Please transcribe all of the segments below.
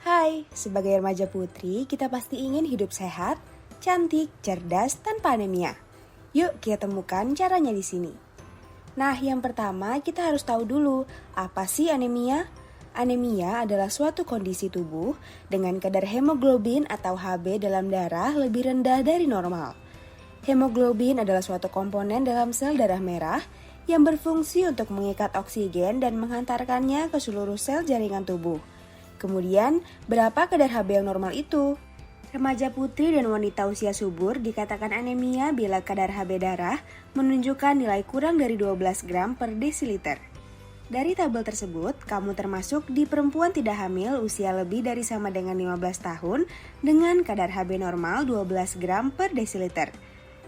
Hai, sebagai remaja putri, kita pasti ingin hidup sehat, cantik, cerdas, tanpa anemia. Yuk kita temukan caranya di sini. Nah, yang pertama kita harus tahu dulu, apa sih anemia? Anemia adalah suatu kondisi tubuh dengan kadar hemoglobin atau Hb dalam darah lebih rendah dari normal. Hemoglobin adalah suatu komponen dalam sel darah merah yang berfungsi untuk mengikat oksigen dan menghantarkannya ke seluruh sel jaringan tubuh. Kemudian, berapa kadar Hb yang normal itu? Remaja putri dan wanita usia subur dikatakan anemia bila kadar Hb darah menunjukkan nilai kurang dari 12 gram per desiliter. Dari tabel tersebut, kamu termasuk di perempuan tidak hamil usia lebih dari sama dengan 15 tahun dengan kadar Hb normal 12 gram per desiliter.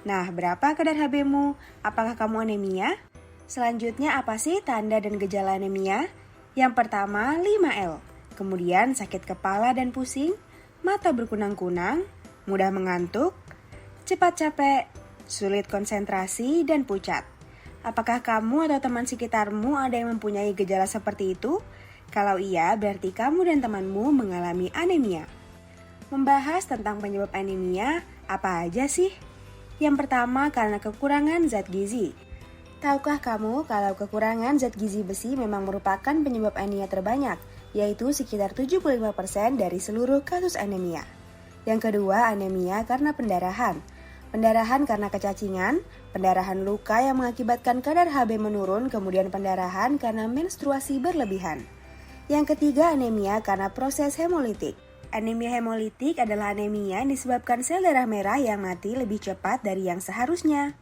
Nah, berapa kadar Hb-mu? Apakah kamu anemia? Selanjutnya, apa sih tanda dan gejala anemia? Yang pertama, 5L. Kemudian sakit kepala dan pusing, mata berkunang-kunang, mudah mengantuk, cepat capek, sulit konsentrasi, dan pucat. Apakah kamu atau teman sekitarmu ada yang mempunyai gejala seperti itu? Kalau iya, berarti kamu dan temanmu mengalami anemia. Membahas tentang penyebab anemia, apa aja sih? Yang pertama, karena kekurangan zat gizi. Tahukah kamu kalau kekurangan zat gizi besi memang merupakan penyebab anemia terbanyak, yaitu sekitar 75% dari seluruh kasus anemia. Yang kedua, anemia karena pendarahan. Pendarahan karena kecacingan, pendarahan luka yang mengakibatkan kadar Hb menurun, kemudian pendarahan karena menstruasi berlebihan. Yang ketiga, anemia karena proses hemolitik. Anemia hemolitik adalah anemia yang disebabkan sel darah merah yang mati lebih cepat dari yang seharusnya.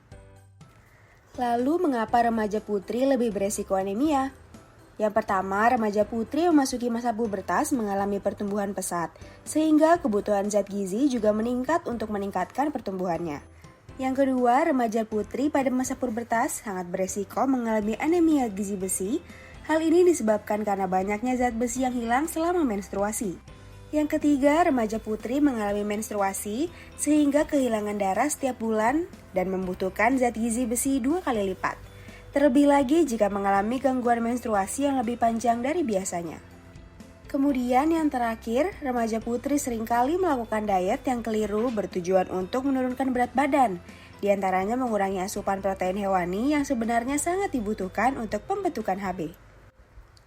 Lalu, mengapa remaja putri lebih beresiko anemia? Yang pertama, remaja putri memasuki masa pubertas mengalami pertumbuhan pesat, sehingga kebutuhan zat gizi juga meningkat untuk meningkatkan pertumbuhannya. Yang kedua, remaja putri pada masa pubertas sangat beresiko mengalami anemia gizi besi. Hal ini disebabkan karena banyaknya zat besi yang hilang selama menstruasi. Yang ketiga, remaja putri mengalami menstruasi sehingga kehilangan darah setiap bulan dan membutuhkan zat gizi besi 2 kali lipat. Terlebih lagi jika mengalami gangguan menstruasi yang lebih panjang dari biasanya. Kemudian yang terakhir, remaja putri seringkali melakukan diet yang keliru bertujuan untuk menurunkan berat badan. Di antaranya mengurangi asupan protein hewani yang sebenarnya sangat dibutuhkan untuk pembentukan Hb.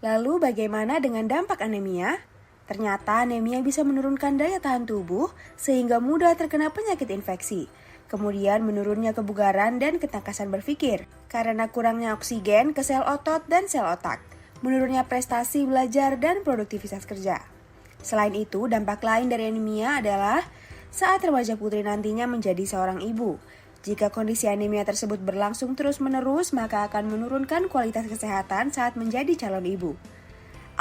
Lalu bagaimana dengan dampak anemia? Ternyata anemia bisa menurunkan daya tahan tubuh sehingga mudah terkena penyakit infeksi. Kemudian menurunnya kebugaran dan ketangkasan berpikir karena kurangnya oksigen ke sel otot dan sel otak. Menurunnya prestasi belajar dan produktivitas kerja. Selain itu, dampak lain dari anemia adalah saat remaja putri nantinya menjadi seorang ibu. Jika kondisi anemia tersebut berlangsung terus-menerus, maka akan menurunkan kualitas kesehatan saat menjadi calon ibu.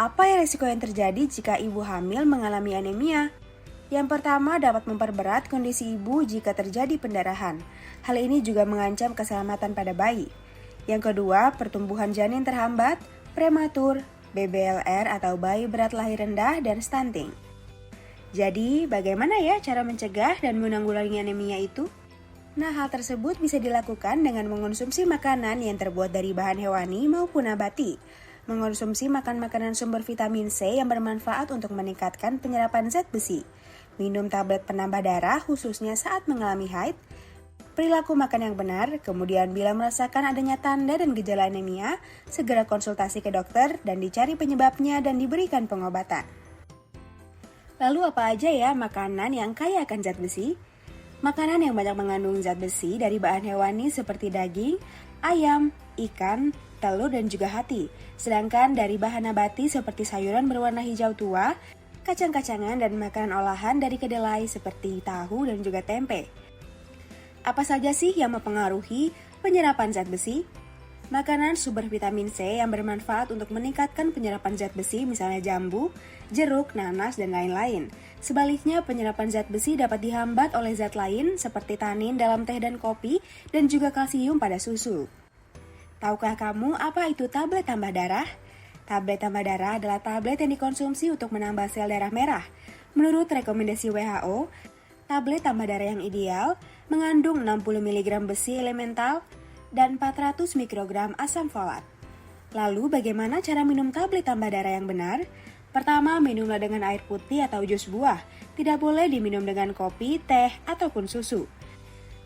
Apa ya risiko yang terjadi jika ibu hamil mengalami anemia? Yang pertama, dapat memperberat kondisi ibu jika terjadi pendarahan. Hal ini juga mengancam keselamatan pada bayi. Yang kedua, pertumbuhan janin terhambat, prematur, BBLR atau bayi berat lahir rendah, dan stunting. Jadi, bagaimana ya cara mencegah dan menanggulangi anemia itu? Nah, hal tersebut bisa dilakukan dengan mengonsumsi makanan yang terbuat dari bahan hewani maupun nabati. Mengonsumsi makanan sumber vitamin C yang bermanfaat untuk meningkatkan penyerapan zat besi. Minum tablet penambah darah khususnya saat mengalami haid. Perilaku makan yang benar, kemudian bila merasakan adanya tanda dan gejala anemia, segera konsultasi ke dokter dan dicari penyebabnya dan diberikan pengobatan. Lalu apa aja ya makanan yang kaya akan zat besi? Makanan yang banyak mengandung zat besi dari bahan hewani seperti daging, ayam, ikan, telur dan juga hati. Sedangkan dari bahan nabati seperti sayuran berwarna hijau tua, kacang-kacangan dan makanan olahan dari kedelai seperti tahu dan juga tempe. Apa saja sih yang mempengaruhi penyerapan zat besi? Makanan sumber vitamin C yang bermanfaat untuk meningkatkan penyerapan zat besi misalnya jambu, jeruk, nanas, dan lain-lain. Sebaliknya, penyerapan zat besi dapat dihambat oleh zat lain seperti tanin dalam teh dan kopi dan juga kalsium pada susu. Tahukah kamu apa itu tablet tambah darah? Tablet tambah darah adalah tablet yang dikonsumsi untuk menambah sel darah merah. Menurut rekomendasi WHO, tablet tambah darah yang ideal mengandung 60 mg besi elemental dan 400 mikrogram asam folat. Lalu bagaimana cara minum tablet tambah darah yang benar? Pertama, minumlah dengan air putih atau jus buah. Tidak boleh diminum dengan kopi, teh, ataupun susu.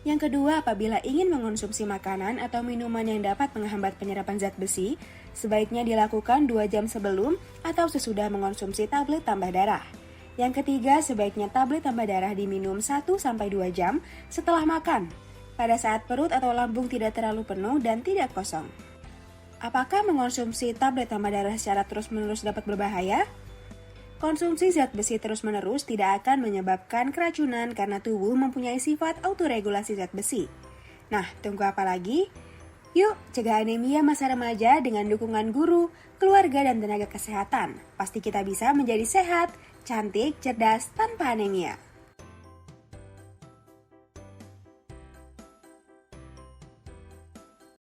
Yang kedua, apabila ingin mengonsumsi makanan atau minuman yang dapat menghambat penyerapan zat besi, sebaiknya dilakukan 2 jam sebelum atau sesudah mengonsumsi tablet tambah darah. Yang ketiga, sebaiknya tablet tambah darah diminum 1-2 jam setelah makan, pada saat perut atau lambung tidak terlalu penuh dan tidak kosong. Apakah mengonsumsi tablet tambah darah secara terus-menerus dapat berbahaya? Konsumsi zat besi terus-menerus tidak akan menyebabkan keracunan karena tubuh mempunyai sifat autoregulasi zat besi. Nah, tunggu apa lagi? Yuk, cegah anemia masa remaja dengan dukungan guru, keluarga, dan tenaga kesehatan. Pasti kita bisa menjadi sehat, cantik, cerdas, tanpa anemia.